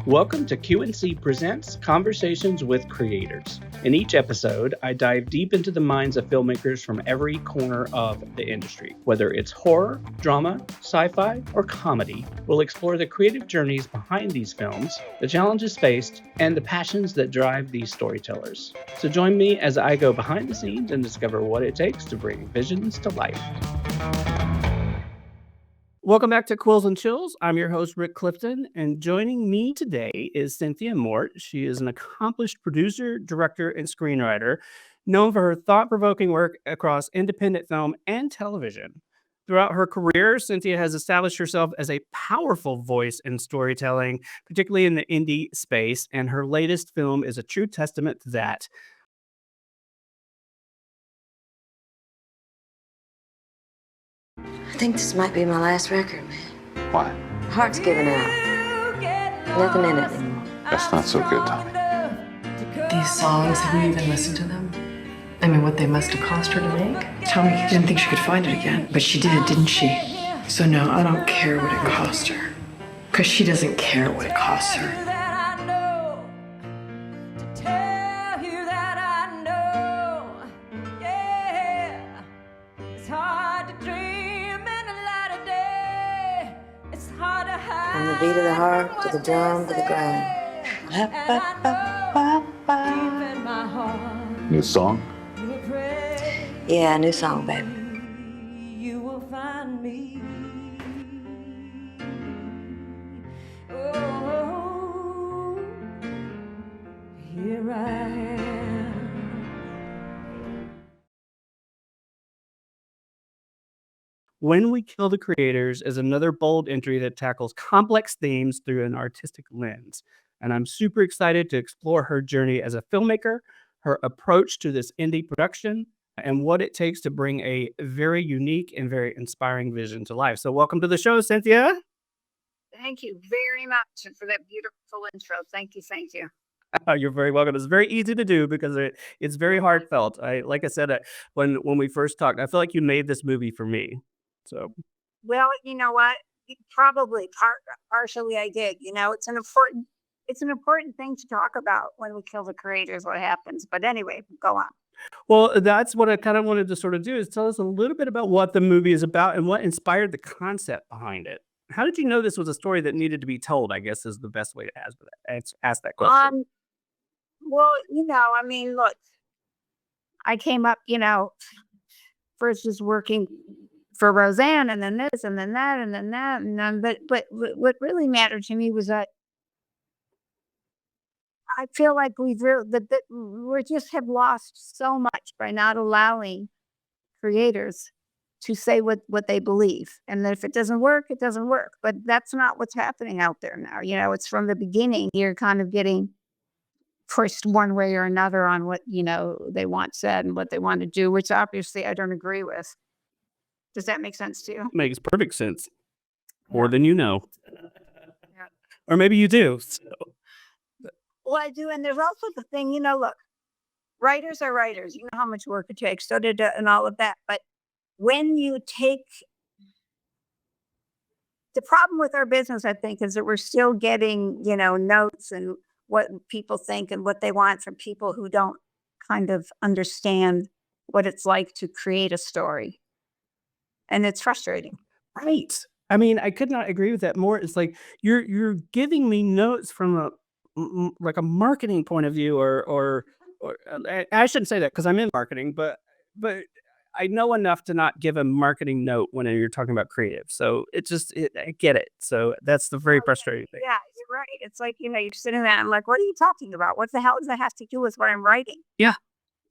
Welcome to Q&C Presents Conversations with Creators. In each episode, I dive deep into the minds of filmmakers from every corner of the industry. Whether it's horror, drama, sci-fi, or comedy, we'll explore the creative journeys behind these films, the challenges faced, and the passions that drive these storytellers. So join me as I go behind the scenes and discover what it takes to bring visions to life. Welcome back to Quills Chills. I'm your host, Rick Clifton, and joining me today is Cynthia Mort. She is an accomplished producer, director, and screenwriter, known for her thought-provoking work across independent film and television. Throughout her career, Cynthia has established herself as a powerful voice in storytelling, particularly in the indie space, and her latest film is a true testament to that. I think this might be my last record, man. Why? My heart's giving out. Nothing in it anymore. That's not so good, Tommy. These songs, have you even listened to them? I mean, what they must have cost her to make? Tommy didn't think she could find it again, but she did, didn't she? So no, I don't care what it cost her. Because she doesn't care what it costs her. From the beat of the heart to the drum to the ground. New song? Yeah, new song, baby. You will find me. Oh, here I am. When We Kill the Creators is another bold entry that tackles complex themes through an artistic lens. And I'm super excited to explore her journey as a filmmaker, her approach to this indie production, and what it takes to bring a very unique and very inspiring vision to life. So welcome to the show, Cynthia. Thank you very much for that beautiful intro. Thank you. Thank you. You're very welcome. It's very easy to do because it's very heartfelt. Like I said, when we first talked, I feel like you made this movie for me. So, Well, you know what? Probably partially I did. You know, it's an important thing to talk about when we kill the creators, what happens. But anyway, go on. well, that's what I kind of wanted to sort of do is tell us a little bit about what the movie is about and what inspired the concept behind it. How did you know this was a story that needed to be told? I guess is the best way to ask that question. Well, I mean, look, I came up, first just working for Roseanne, and then this, and then that, and then that, and then but what really mattered to me was that I feel like we just have lost so much by not allowing creators to say what they believe, and if it doesn't work, it doesn't work. But that's not what's happening out there now. It's from the beginning. You're kind of getting pushed one way or another on what they want said and what they want to do, which obviously I don't agree with. Does that make sense to you? Makes perfect sense. More than you know. Yeah. Or maybe you do. So, Well, I do, and there's also the thing, look, writers are writers. You know how much work it takes, and all of that. But when you take the problem with our business, I think, is that we're still getting, notes and what people think and what they want from people who don't kind of understand what it's like to create a story. And it's frustrating. right. I mean, I could not agree with that more. It's like you're giving me notes from like a marketing point of view, or I shouldn't say that because I'm in marketing, but I know enough to not give a marketing note when you're talking about creative. So I get it. So that's the very frustrating thing. Yeah, you're right. It's like, you're sitting there and I'm like, what are you talking about? What the hell does that have to do with what I'm writing? Yeah,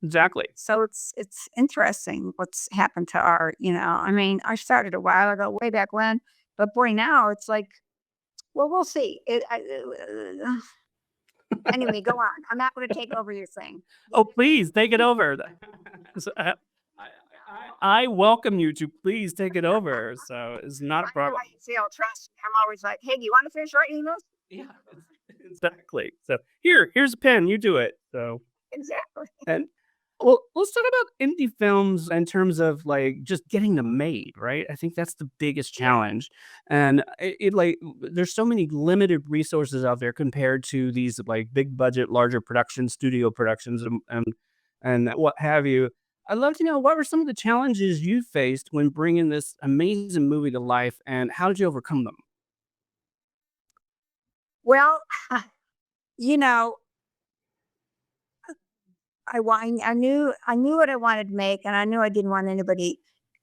exactly. So it's interesting what's happened to art. I mean, I started a while ago, way back when, but boy, now it's like, well, we'll see. Anyway, go on. I'm not going to take over your thing. Oh, please take it over. So, I welcome you to please take it over. So it's not a I know problem. how you feel. Trust me. I'm always like, hey, do you want to finish writing this? Yeah, exactly. So here's a pen. You do it. So Exactly. and Well, let's talk about indie films in terms of like just getting them made, right? I think that's the biggest Yeah. challenge. And like there's so many limited resources out there compared to these like big budget, larger production, studio productions and what have you. I'd love to know what were some of the challenges you faced when bringing this amazing movie to life and how did you overcome them? Well, you know, I knew what I wanted to make, and I knew I didn't want anybody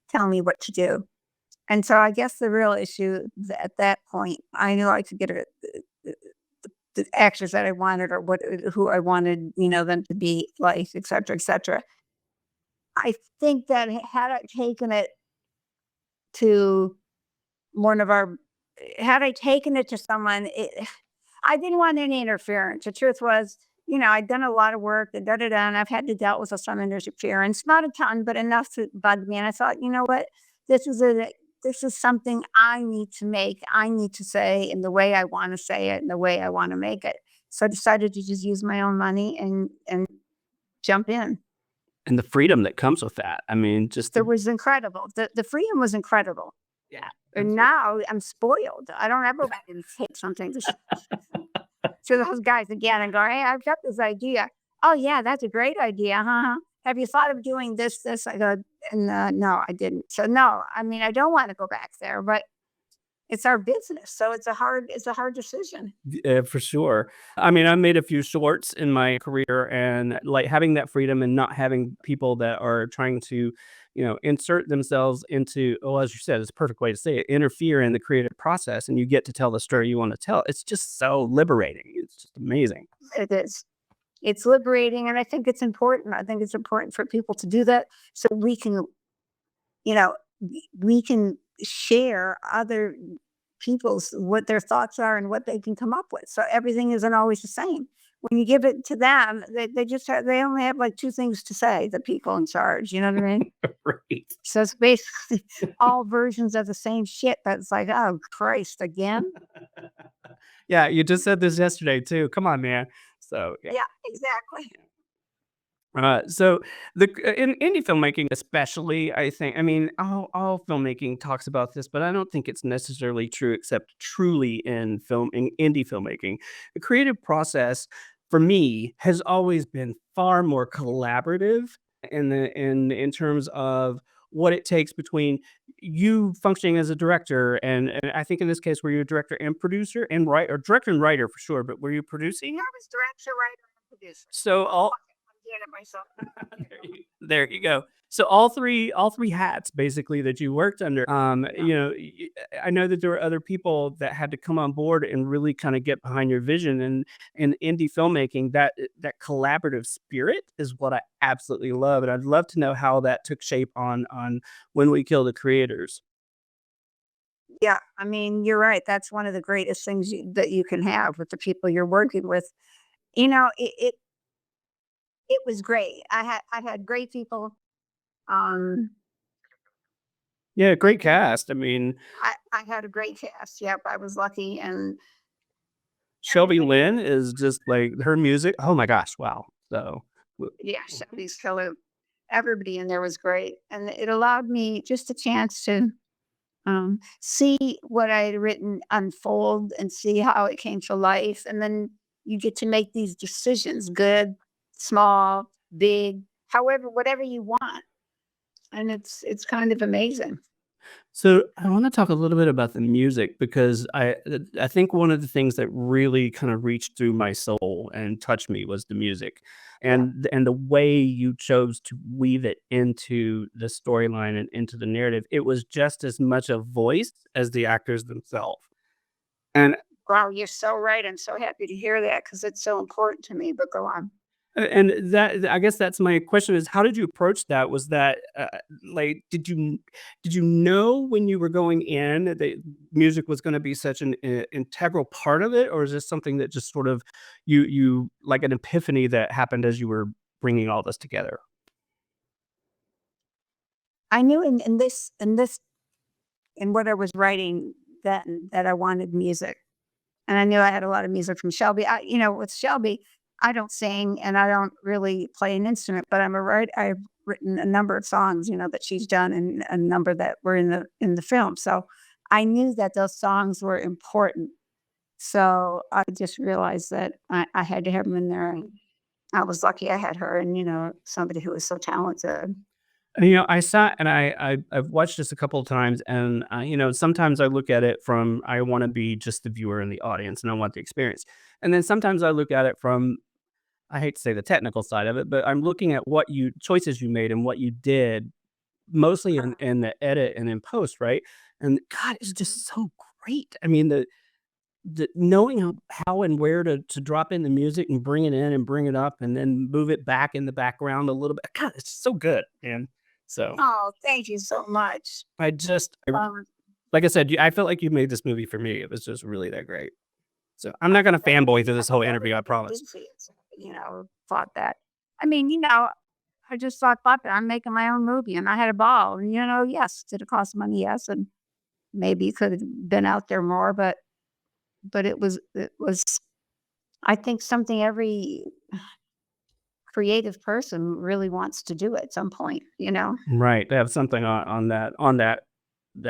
telling me what to do. And so I guess the real issue at that point, I knew I could get the actors that I wanted or who I wanted, them to be like, et cetera, et cetera. I think that had I taken it to one of our had I taken it to someone, I didn't want any interference. The truth was, I'd done a lot of work, da da da, and I've had to dealt with some interference, not a ton, but enough to bug me. And I thought, you know what, this is a this is something I need to make. I need to say in the way I want to say it and the way I want to make it. So I decided to just use my own money and jump in. And the freedom that comes with that. I mean, just It the was incredible. The freedom was incredible. yeah. And now I'm spoiled. I don't ever want to take something to those guys again and go, "Hey, I've got this idea." "Oh, yeah, that's a great idea, huh? Have you thought of doing this?" I go, and, "No, I didn't." So, no, I mean, I don't wanna go back there, but it's our business, so it's a hard decision. For sure. I mean, I made a few shorts in my career and like having that freedom and not having people that are trying to, insert themselves into, oh, as you said, it's a perfect way to say it, interfere in the creative process and you get to tell the story you want to tell. It's just so liberating. It's just amazing. It is. It's liberating, and I think it's important. I think it's important for people to do that so we can, we can share other people's what their thoughts are and what they can come up with. So everything isn't always the same. When you give it to them, they only have like two things to say, the people in charge. You know what I mean? Right. So it's basically all versions of the same shit. That's like, oh Christ, again? Yeah, you just said this yesterday too. Come on, man. So yeah. Yeah, exactly. So in indie filmmaking, especially, I think, I mean, all filmmaking talks about this, but I don't think it's necessarily true, except truly in indie filmmaking. The creative process for me has always been far more collaborative in terms of what it takes between you functioning as a director and I think in this case were you a director and producer and write or director and writer for sure, but were you producing? I was director, writer, and producer. So all I'm doing it myself. there you go. So all three hats basically that you worked under. Yeah. I know that there were other people that had to come on board and really kind of get behind your vision. And in indie filmmaking, that collaborative spirit is what I absolutely love, and I'd love to know how that took shape on When We Kill the Creators. Yeah, I mean, you're right. That's one of the greatest things that you can have with the people you're working with. It was great. I had great people. Um, Yeah, great cast. I mean, I had a great cast. Yep, I was lucky, and Shelby Lynne is just like her music. Oh my gosh, wow. So yeah, Shelby's killer. Everybody in there was great, and it allowed me just a chance to see what I had written unfold and see how it came to life. And then you get to make these decisions, good, small, big, however, whatever you want. And it's kind of amazing. So I want to talk a little bit about the music because I think one of the things that really kind of reached through my soul and touched me was the music, Yeah. and the way you chose to weave it into the storyline and into the narrative. It was just as much a voice as the actors themselves. And Wow, you're so right. I'm so happy to hear that because it's so important to me. But go on. And that I guess that's my question is how did you approach that? Was that, like, did you know when you were going in that music was gonna be such an integral part of it, or is this something that just sort of you like an epiphany that happened as you were bringing all this together? I knew in what I was writing that I wanted music. And I knew I had a lot of music from Shelby. With Shelby, I don't sing and I don't really play an instrument, but I'm a writer. I've written a number of songs, that she's done, and a number that were in the film. So I knew that those songs were important. So I just realized that I had to have them in there, and I was lucky I had her, and somebody who was so talented. I sat and I've watched this a couple of times, and sometimes I look at it from I want to be just the viewer in the audience, and I want the experience, and then sometimes I look at it from I hate to say the technical side of it, but I'm looking at what you choices you made and what you did mostly in the edit and in post, right? And God, it's just so great. I mean, the knowing how and where to drop in the music and bring it in and bring it up and then move it back in the background a little bit. God, it's so good, man. So Oh, thank you so much. I like I said, I felt like you made this movie for me. It was just really that great. So I'm not gonna fanboy through this whole interview, I promise. Thought that. I mean, I just thought that I'm making my own movie, and I had a ball. And yes, did it cost money? Yes, and maybe it could have been out there more, but it was. I think something every creative person really wants to do at some point. Right, to have something on that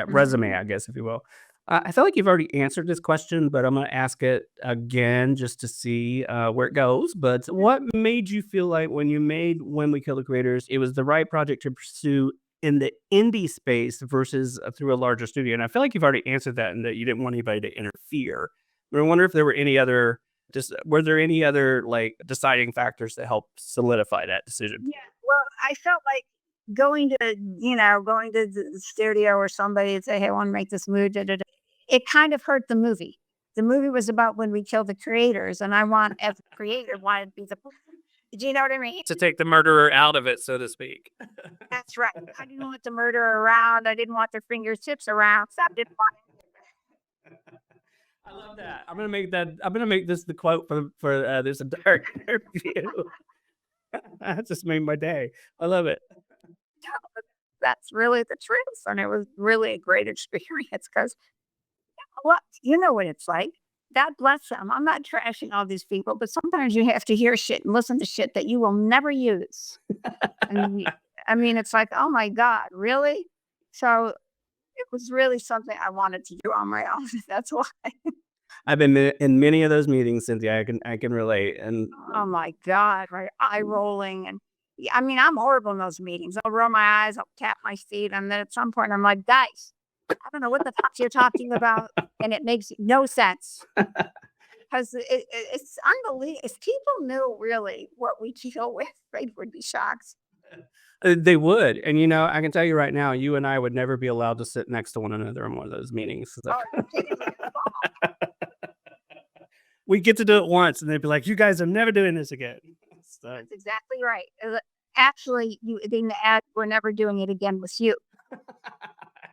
resume, Mhm. I guess, if you will. I feel like you've already answered this question, but I'm gonna ask it again just to see, where it goes, but what made you feel like when you made When We Kill the Creators, it was the right project to pursue in the indie space versus, through a larger studio? And I feel like you've already answered that and that you didn't want anybody to interfere. But I wonder if there were any other were there any other, like, deciding factors that helped solidify that decision? Yeah, well, I felt like going to the studio or somebody and say, "Hey, I want to make this movie." Da, da, da. It kind of hurt the movie. The movie was about when we kill the creators, and I want, as a creator, wanted to be the. Do you know what I mean? To take the murderer out of it, so to speak. That's right. I didn't want the murderer around. I didn't want their fingertips around. So I didn't want. I love that. I'm gonna make this the quote for this entire interview. That just made my day. I love it. That's really the truth, and it was really a great experience because, well, you know what it's like. God bless them. I'm not trashing all these people, but sometimes you have to hear shit and listen to shit that you will never use. And I mean, it's like, oh my God, really? So it was really something I wanted to do on my own. That's why. I've been in many of those meetings, Cynthia. I can relate. And Oh my God, right? Eye rolling. And yeah, I mean, I'm horrible in those meetings. I'll roll my eyes, I'll tap my feet. And then at some point, I'm like, guys, I don't know what the fuck you're talking about. And it makes no sense because it's unbelievable. If people knew really what we deal with, they would be shocked. they would. And I can tell you right now, you and I would never be allowed to sit next to one another in one of those meetings. So Oh, you're kidding me. we get to do it once, and they'd be like, "You guys are never doing this again." So, That's exactly right. Actually, you didn't add, we're never doing it again with you.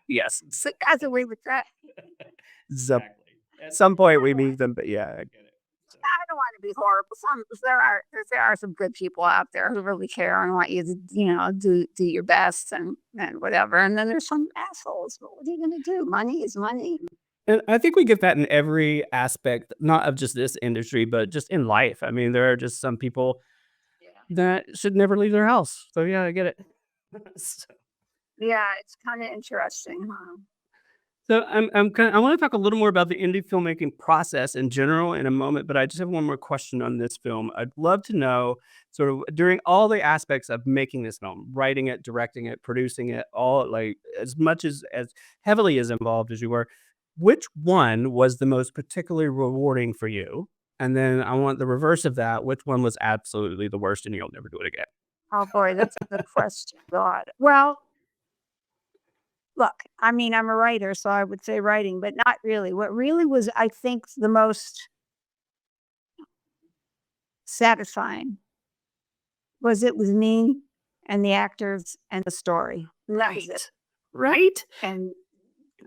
yes, So that's a way with that. exactly. At some point, we meet them, but yeah, I get it. So, I don't want to be horrible. There are some good people out there who really care and want you to do your best and whatever. And then there's some assholes. But what are you going to do? Money is money. and I think we get that in every aspect, not of just this industry, but just in life. I mean, there are just some people Yeah. that should never leave their house. So yeah, I get it. So Yeah, it's kind of interesting. Huh? so I want to talk a little more about the indie filmmaking process in general in a moment, but I just have one more question on this film. I'd love to know sort of during all the aspects of making this film, writing it, directing it, producing it, all like as much as heavily as involved as you were, which one was the most particularly rewarding for you? And then I want the reverse of that. Which one was absolutely the worst and you'll never do it again? Oh boy, that's a good question. God. Well, look, I mean, I'm a writer, so I would say writing, but not really. What really was, I think, the most satisfying was it was me and the actors and the story. That was it. Right? And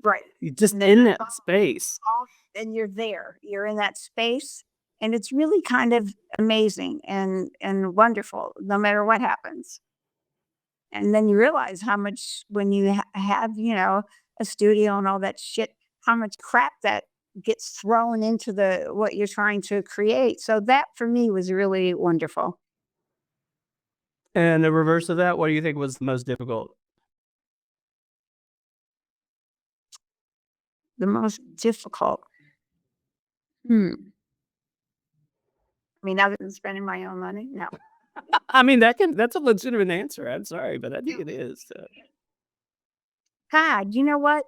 right. You just And then in that's that space. all, and you're there. You're in that space. And it's really kind of amazing and wonderful, no matter what happens. And then you realize how much when you have, a studio and all that shit, how much crap that gets thrown into what you're trying to create. So that for me was really wonderful. And the reverse of that, what do you think was the most difficult? The most difficult. Hmm. I mean, other than spending my own money, no. I mean, that's a legitimate answer. I'm sorry, but I think it is. God, you know what?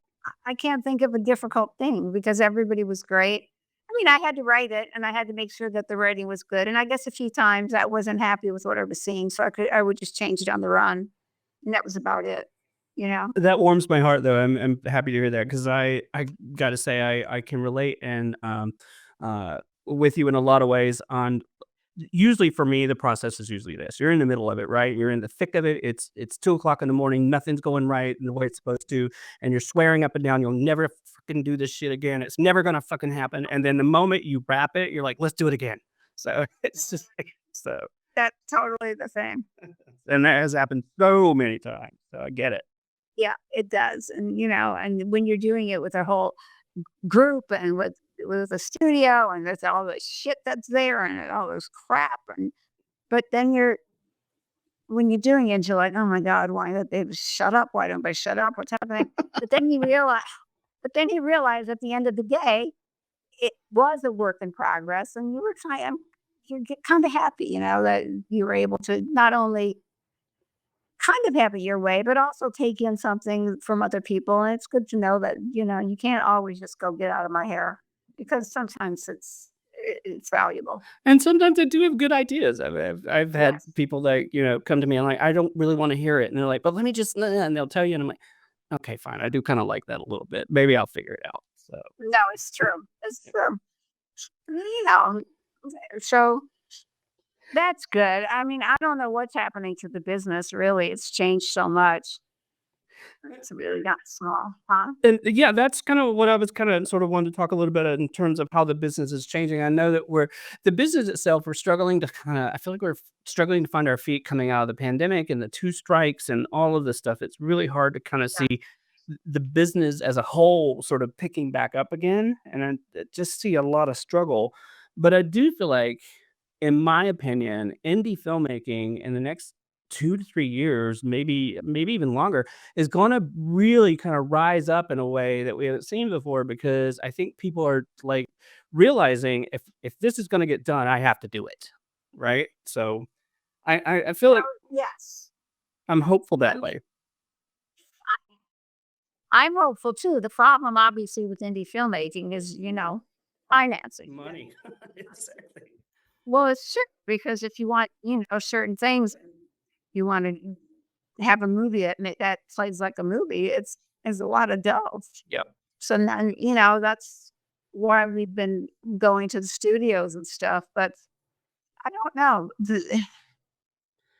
I can't think of a difficult thing because everybody was great. I mean, I had to write it and I had to make sure that the writing was good. And I guess a few times I wasn't happy with what I was seeing, so I would just change it on the run, and that was about it. You know? That warms my heart, though. I'm happy to hear that because I gotta say I can relate and with you in a lot of ways. On usually for me, the process is usually this: you're in the middle of it, right? You're in the thick of it. It's 2 o'clock in the morning. Nothing's going right in the way it's supposed to, and you're swearing up and down you'll never fucking do this shit again. It's never gonna fucking happen. And then the moment you wrap it, you're like, let's do it again. So it's just like, so, That's totally the same. and that has happened so many times. So I get it. Yeah, it does. And and when you're doing it with a whole group and with a studio and there's all the shit that's there and all this crap but then when you're doing it, you're like, oh my God, why don't they shut up? Why don't they shut up? What's happening? But then you realize at the end of the day, it was a work in progress and you get kind of happy, that you were able to not only kind of have it your way, but also take in something from other people. And it's good to know that, you can't always just go get out of my hair because sometimes it's valuable. And sometimes I do have good ideas. I've had Yes. people that, come to me and like, I don't really want to hear it. And they're like, but let me just, and they'll tell you. And I'm like, okay, fine. I do kind of like that a little bit. Maybe I'll figure it out. So, No, it's true. It's true. You know, so that's good. I mean, I don't know what's happening to the business, really. It's changed so much. It's really got small, huh? and yeah, that's kind of what I was kind of sort of wanted to talk a little bit in terms of how the business is changing. I know that the business itself, we're struggling to I feel like we're struggling to find our feet coming out of the pandemic and the 2 strikes and all of this stuff. It's really hard to kind of Yeah. see the business as a whole sort of picking back up again. And I just see a lot of struggle. But I do feel like, in my opinion, indie filmmaking in the next 2 to 3 years, maybe even longer, is going to really kind of rise up in a way that we haven't seen before. Because I think people are like realizing if this is going to get done, I have to do it, right? So I feel like Yes. I'm hopeful I that mean, way. I'm hopeful too. The problem, obviously, with indie filmmaking is, financing. Money. Exactly. Well, it's true because if you want, certain things, you want to have a movie that plays like a movie. It's a lot of dough. Yep. So then, that's why we've been going to the studios and stuff. But I don't know.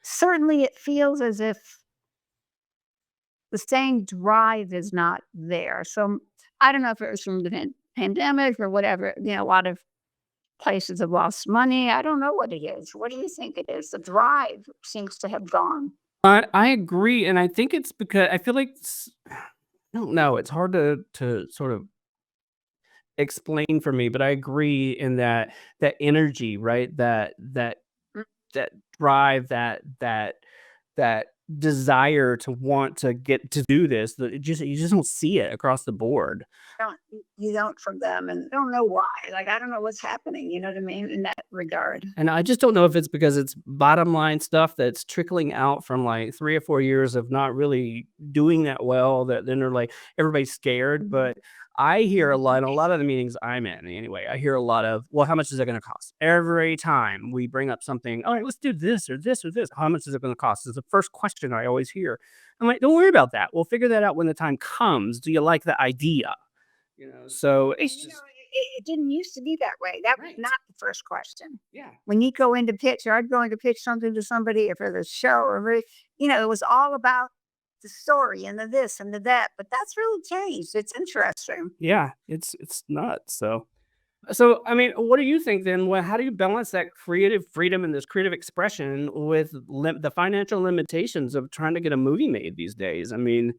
Certainly, it feels as if the same drive is not there. So I don't know if it was from the pandemic or whatever. A lot of places have lost money. I don't know what it is. What do you think it is? The drive seems to have gone. I agree, and I think it's because I feel like I don't know. It's hard to sort of explain for me, but I agree in that energy, right? Mm, That drive, that desire to want to get to do this. That you just don't see it across the board. you don't from them, and I don't know why. Like I don't know what's happening. You know what I mean in that regard. And I just don't know if it's because it's bottom line stuff that's trickling out from like 3 or 4 years of not really doing that well. That then they're like everybody's scared. But I hear a lot in a lot of the meetings I'm in anyway. I hear a lot of, well, how much is it going to cost? Every time we bring up something, all right, let's do this or this or this. How much is it going to cost? Is the first question I always hear. I'm like, don't worry about that. We'll figure that out when the time comes. Do you like the idea? So And it's just it didn't used to be that way. That was right. not the first question. Yeah. When you go in to pitch, or I'd go in to pitch something to somebody or for the show, it was all about the story and the this and the that. But that's really changed. It's interesting. Yeah, it's nuts. So I mean, what do you think then? How do you balance that creative freedom and this creative expression with the financial limitations of trying to get a movie made these days? I mean,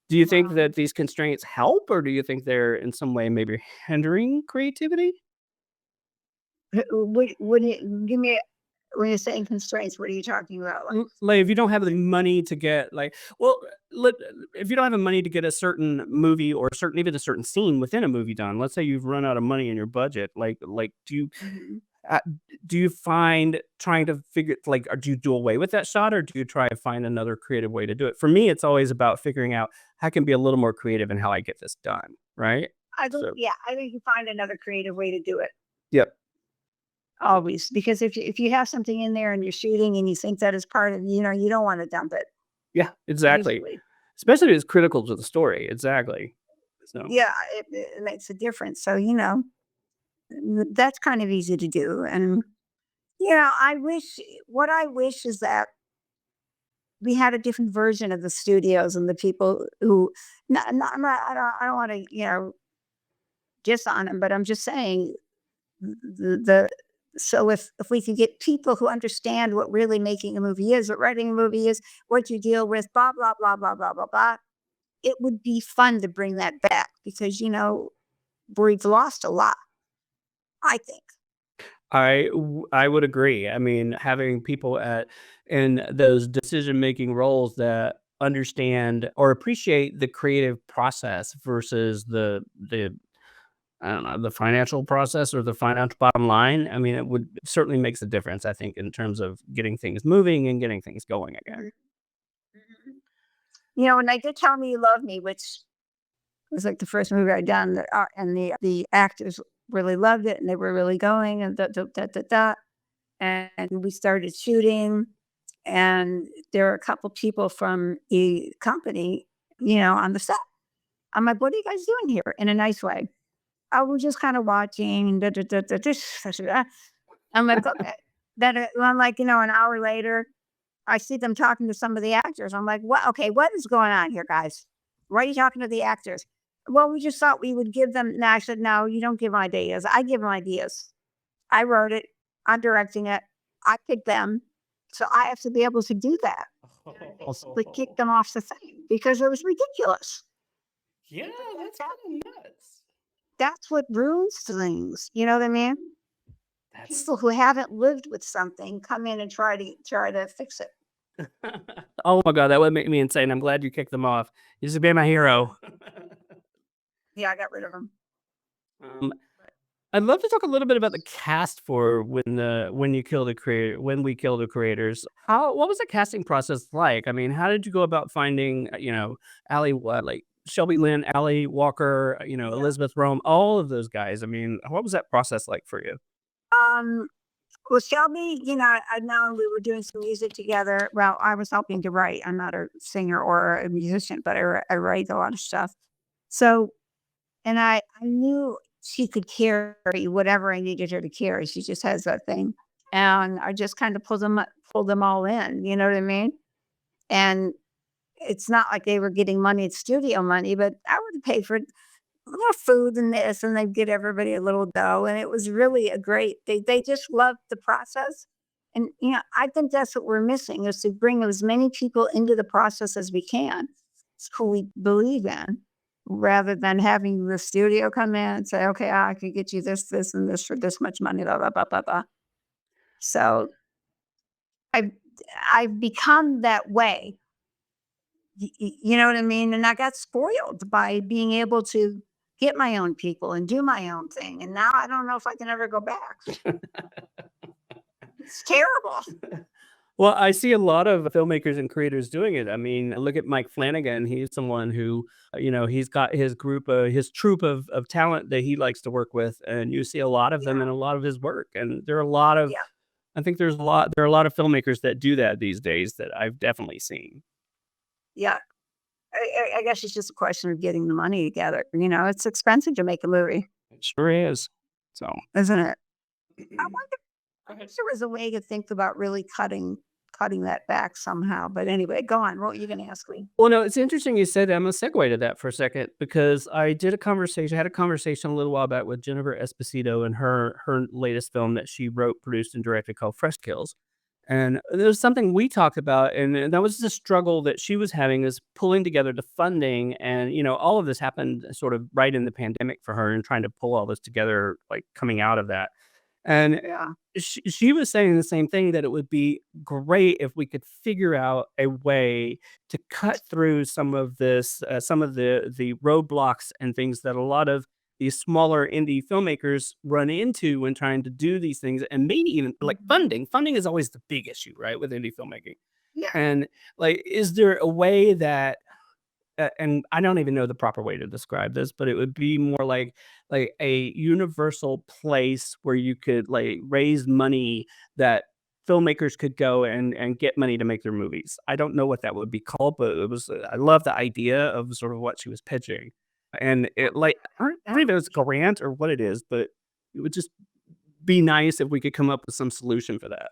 Do you think Wow. that these constraints help, or do you think they're in some way maybe hindering creativity? What do you give me when you're saying constraints, what are you talking about? Like, if you don't have the money to get like, well, let, if you don't have the money to get a certain movie or certain even a certain scene within a movie done, let's say you've run out of money in your budget, like Mhm. uh, do you find trying to figure like, or do you do away with that shot, or do you try to find another creative way to do it? For me, it's always about figuring out how I can be a little more creative in how I get this done, right? I think, So, yeah, I think you find another creative way to do it yep, always, because if you have something in there and you're shooting and you think that is part of, you don't want to dump it yeah, exactly. usually. Especially if it's critical to the story, exactly. So, Yeah, it makes a difference. So, that's kind of easy to do. And, what I wish is that we had a different version of the studios and the people who, I don't want to, diss on them, but I'm just saying the so if we could get people who understand what really making a movie is, what writing a movie is, what you deal with, blah, blah, blah, blah, blah, blah, blah, it would be fun to bring that back because, we've lost a lot, I think. I would agree. I mean, having people at in those decision-making roles that understand or appreciate the creative process versus the I don't know, the financial process or the financial bottom line. I mean, it certainly makes a difference, I think, in terms of getting things moving and getting things going again. Mhm. Mhm. And they did Tell Me You Love Me, which was like the first movie I'd done, and the actors really loved it, and they were really going, and da, da, da, da, da. And we started shooting, and there were a couple people from the company, on the set. I'm like, "What are you guys doing here?" In a nice way. "Oh, we're just kind of watching." Da, da, da, da, dish, da, da, da." I'm like, "Okay." Then I'm like, an hour later, I see them talking to some of the actors. I'm like, "What? Okay, what is going on here, guys? Why are you talking to the actors?" "Well, we just thought we would give them." And I said, "No, you don't give them ideas. I give them ideas. I wrote it. I'm directing it. I picked them. So I have to be able to do that." Basically kick them off the thing because it was ridiculous. Yeah, that's That, kind of nuts. that's what ruins things. You know what I mean? That's People who haven't lived with something come in and try to fix it. oh my god, that would make me insane. I'm glad you kicked them off. You used to be my hero. Yeah, I got rid of them. Um, I'd love to talk a little bit about the cast for when we kill the creators. What was the casting process like? I mean, how did you go about finding, Ali, what, like Shelby, Lynn, Ali Walker, Yeah. Elizabeth Rome, all of those guys. I mean, what was that process like for you? Um, well, Shelby, I know we were doing some music together. Well, I was helping to write. I'm not a singer or a musician, but I write a lot of stuff. So, and I knew she could carry whatever I needed her to carry. She just has that thing. And I just kind of pulled them all in, you know what I mean? And it's not like they were getting money, it's studio money, but I would pay for more food and this, and they'd get everybody a little dough. And it was really a great, they just loved the process. And, I think that's what we're missing is to bring as many people into the process as we can, who we believe in, rather than having the studio come in and say, okay, I could get you this, this, and this for this much money, blah, blah, blah, blah, blah. So I've, I've become that way. You know what I mean? And I got spoiled by being able to get my own people and do my own thing. And now I don't know if I can ever go back. It's terrible. Well, I see a lot of filmmakers and creators doing it. I mean, look at Mike Flanagan. He's someone who, he's got his group, his troupe of talent that he likes to work with, and you see a lot of them Yeah. in a lot of his work. And there are a lot of, Yeah. I think there are a lot of filmmakers that do that these days that I've definitely seen. Yeah. I guess it's just a question of getting the money together. It's expensive to make a movie, It sure is. So, isn't it? I wonder go I ahead. wish there was a way to think about really cutting that back somehow. But anyway, go on. What were you gonna ask me? Well, no, it's interesting you said that. I'm gonna segue to that for a second because I had a conversation a little while back with Jennifer Esposito and her latest film that she wrote, produced, and directed called Fresh Kills. And there was something we talked about, and that was the struggle that she was having is pulling together the funding. And, all of this happened sort of right in the pandemic for her and trying to pull all this together, like coming out of that. And Yeah. she was saying the same thing, that it would be great if we could figure out a way to cut through some of this, some of the roadblocks and things that a lot of these smaller indie filmmakers run into when trying to do these things, and maybe even like funding. Funding is always the big issue, right, with indie filmmaking. Yeah. And like, is there a way that and I don't even know the proper way to describe this, but it would be more like a universal place where you could like raise money that filmmakers could go and get money to make their movies. I don't know what that would be called, but it was I love the idea of sort of what she was pitching. And it like I don't even know if it's a grant or what it is, but it would just be nice if we could come up with some solution for that.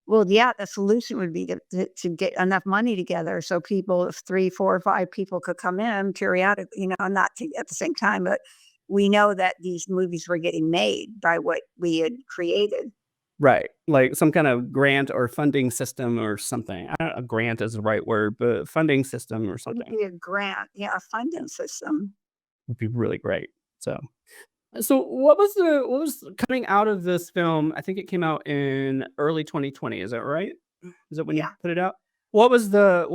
Well, yeah, the solution would be to get enough money together so people, if 3, 4, or 5 people could come in periodically, not at the same time, but we know that these movies were getting made by what we had created. Right, like some kind of grant or funding system or something. I don't, a grant is the right word, but funding system or Wouldn't something be a grant, yeah, a funding system. would be really great. So what was coming out of this film? I think it came out in early 2020. Is that right? Is that when you Yeah. put it out? What was the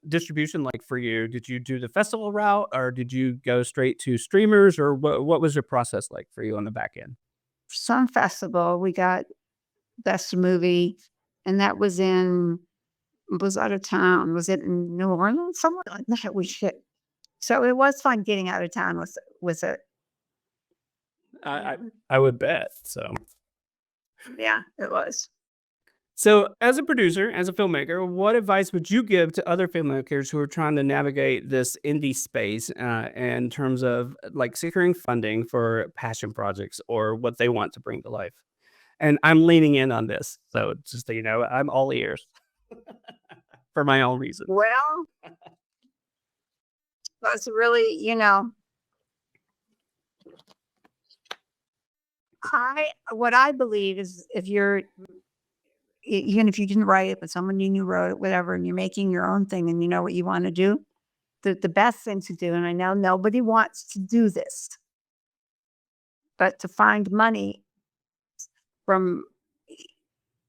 distribution like for you? Did you do the festival route, or did you go straight to streamers, or what was your process like for you on the back end? Some festival, we got best movie, and that was out of town. Was it in New Orleans? Somewhere like that. We should. So it was fun getting out of town with it. I I, I would bet so. Yeah, it was. So, as a producer, as a filmmaker, what advice would you give to other filmmakers who are trying to navigate this indie space in terms of like securing funding for passion projects or what they want to bring to life? And I'm leaning in on this, so just so you know, I'm all ears for my own reasons. Well, that's really, I what I believe is if you're even if you didn't write it, but someone you knew wrote it, whatever, and you're making your own thing and you know what you want to do, the best thing to do, and I know nobody wants to do this, but to find money from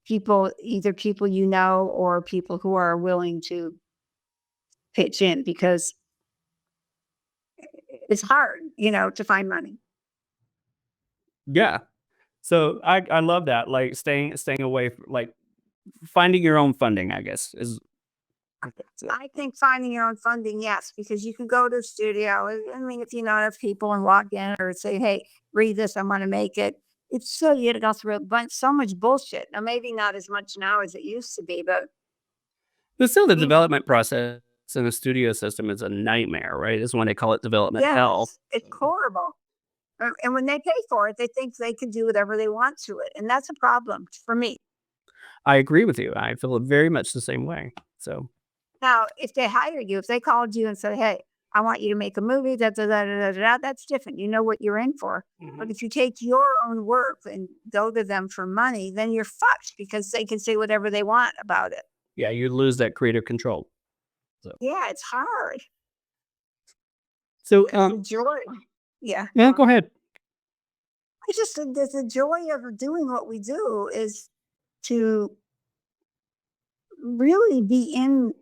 people, either people or people who are willing to pitch in because it's hard, to find money. Yeah. So I love that. Like staying away from, like finding your own funding, I guess, is that's it. I think finding your own funding, yes, because you can go to a studio. I mean, if you know enough people and walk in or say, "Hey, read this. I want to make it." It's so you got to go through a bunch, so much bullshit. Now, maybe not as much now as it used to be, but But still, the you development process in a studio system is a nightmare, right? Is when they call it development hell. yes, it's horrible. And when they pay for it, they think they can do whatever they want to it, and that's a problem for me. I agree with you. I feel very much the same way. So, Now, if they hired you, if they called you and said, "Hey, I want you to make a movie," da da da da da da, that's different. You know what you're in for. But mhm. if you take your own work and go to them for money, then you're fucked because they can say whatever they want about it. Yeah, you lose that creative control. So, Yeah, it's hard. so The joy. Yeah. yeah, go ahead. I just think that the joy of doing what we do is to really be in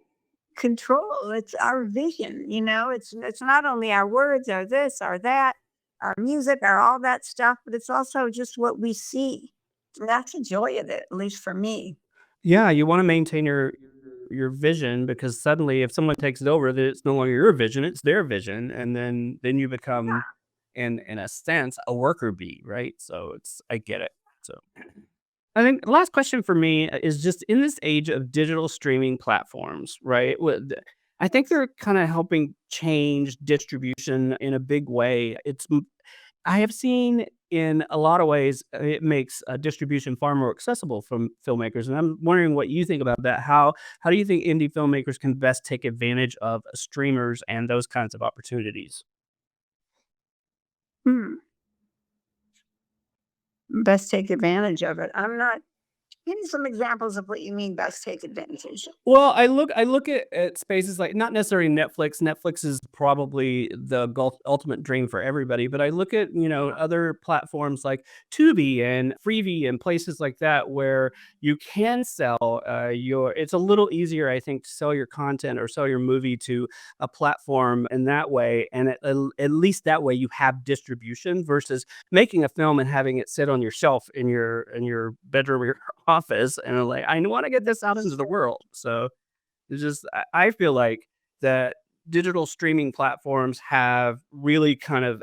control. It's our vision, it's not only our words or this or that, our music or all that stuff, but it's also just what we see. And that's the joy of it, at least for me. Yeah, you want to maintain your vision, because suddenly, if someone takes it over, then it's no longer your vision; it's their vision, and then you become, in a sense, a worker bee, right? So it's I get it. So I think the last question for me is just in this age of digital streaming platforms, right? I think they're kind of helping change distribution in a big way. I have seen in a lot of ways it makes distribution far more accessible from filmmakers, and I'm wondering what you think about that. How do you think indie filmmakers can best take advantage of streamers and those kinds of opportunities? Hmm. best take advantage of it. I'm not. Give me some examples of what you mean best take advantage. Well, I look at spaces like not necessarily Netflix. Netflix is probably the ultimate dream for everybody, but I look at, other platforms like Tubi and Freevee and places like that where you can sell your it's a little easier, I think, to sell your content or sell your movie to a platform in that way. And at least that way you have distribution versus making a film and having it sit on your shelf in your bedroom or your office and like I want to get this out into the world. So it's just I feel like that digital streaming platforms have really kind of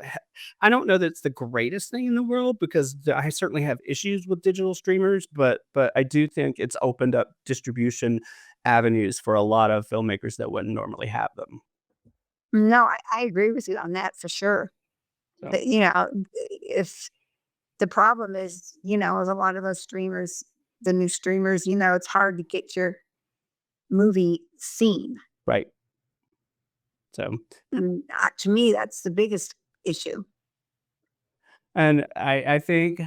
I don't know that it's the greatest thing in the world because I certainly have issues with digital streamers, but I do think it's opened up distribution avenues for a lot of filmmakers that wouldn't normally have them. No, I agree with you on that for sure. So But, if the problem is, with a lot of those streamers, the new streamers, it's hard to get your movie seen. right. So And to me, that's the biggest issue. and I think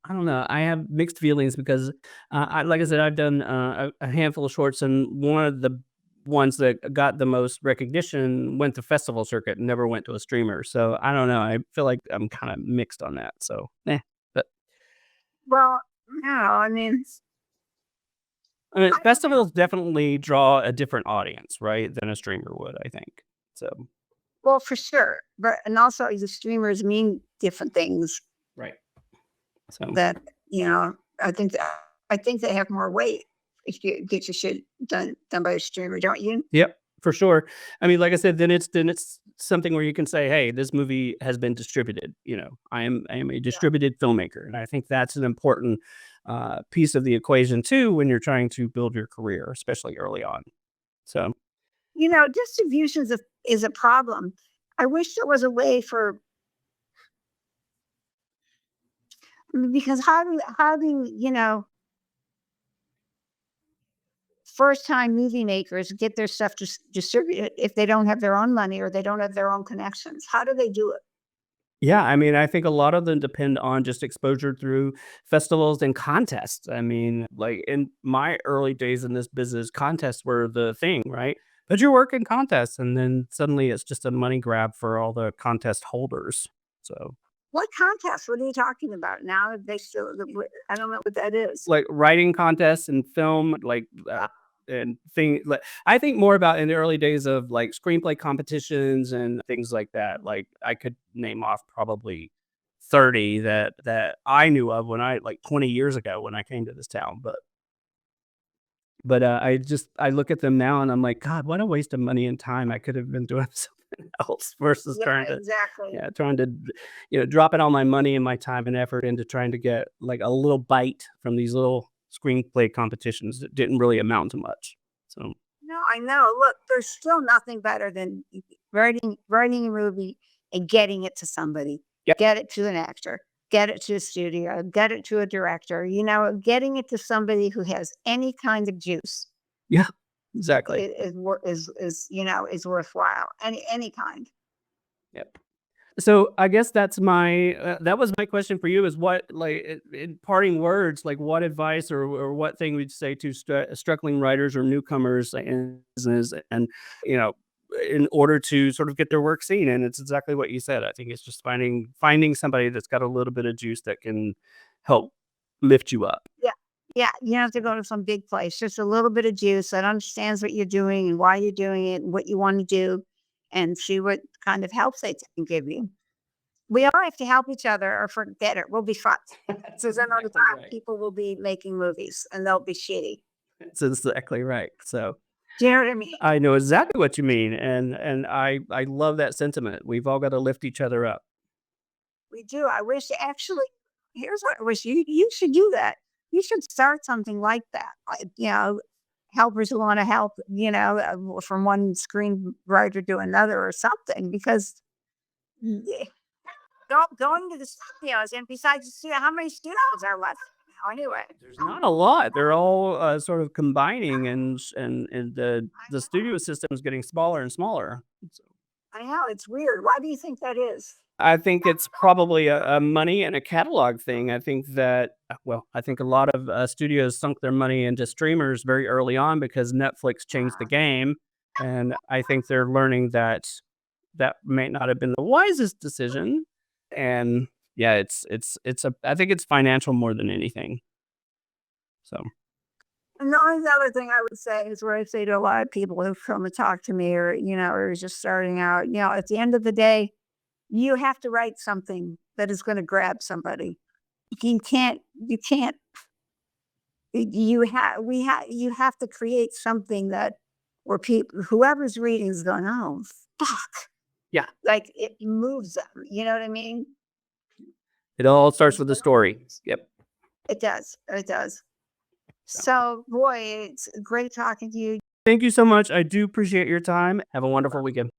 I don't know. I have mixed feelings because, like I said, I've done a handful of shorts, and one of the ones that got the most recognition went to festival circuit and never went to a streamer. So I don't know. I feel like I'm kind of mixed on that. So, but Well, no, I mean, I mean, I don't know. festivals definitely draw a different audience, right, than a streamer would. I think so. Well, for sure. But and also the streamers mean different things Right. So that, you know, I think that I think they have more weight if you get your shit done by a streamer, don't you? yep, for sure. I mean, like I said, then it's something where you can say, "Hey, this movie has been distributed." I am a Yeah. distributed filmmaker, and I think that's an important piece of the equation too when you're trying to build your career, especially early on. So Distribution is a problem. I wish there was a way for because how do first time movie makers get their stuff distributed if they don't have their own money or they don't have their own connections? How do they do it? yeah, I mean, I think a lot of them depend on just exposure through festivals and contests. I mean, like in my early days in this business, contests were the thing, right? But your work in contests, and then suddenly it's just a money grab for all the contest holders. So What contest? What are you talking about? Now they still, I don't know what that is. like writing contests and film, like and thing like I think more about in the early days of like screenplay competitions and things like that. Like I could name off probably 30 that I knew of when I like 20 years ago when I came to this town. But I look at them now and I'm like, God, what a waste of money and time. I could have been doing something else versus Yeah, trying to exactly. yeah, trying to dropping all my money and my time and effort into trying to get like a little bite from these little screenplay competitions that didn't really amount to much. So No, I know. Look, there's still nothing better than writing a movie and getting it to somebody. yeah, Get it to an actor, get it to a studio, get it to a director, getting it to somebody who has any kind of juice yeah, exactly. is worthwhile. Any kind. Yep. So I guess that was my question for you is what like in parting words like what advice or what thing would you say to struggling writers or newcomers in business and you know in order to sort of get their work seen, and it's exactly what you said. I think it's just finding somebody that's got a little bit of juice that can help lift you up. Yeah. Yeah, you have to go to some big place, just a little bit of juice that understands what you're doing and why you're doing it and what you want to do and see what kind of help they can give you. We all have to help each other or forget it. We'll be fine. That's So then on the exactly top, right. people will be making movies and they'll be shitty. That's exactly right. So Do you know what I mean? I know exactly what you mean, and I love that sentiment. We've all got to lift each other up. We do. I wish actually, here's what I wish you should do that. You should start something like that. Like, helpers who want to help, from one screenwriter to another or something, because yeah, going to the studios and besides the studio, how many studios are left now anyway? There's not a lot. They're all sort of combining, and I the know. studio system is getting smaller and smaller. So, I know, it's weird. Why do you think that is? I think it's probably a money and a catalog thing. I think that, I think a lot of studios sunk their money into streamers very early on because Netflix changed the game. And I think they're learning that that may not have been the wisest decision. And yeah, I think it's financial more than anything. So. And the only other thing I would say is where I say to a lot of people who come and talk to me or, or just starting out, at the end of the day, you have to write something that is going to grab somebody. You have to create something that where people, whoever's reading is going, oh, fuck. Yeah. Like it moves them. You know what I mean? It all starts with a story. Yep. It does. It does. So, boy, it's great talking to you. Thank you so much. I do appreciate your time. Have a wonderful weekend.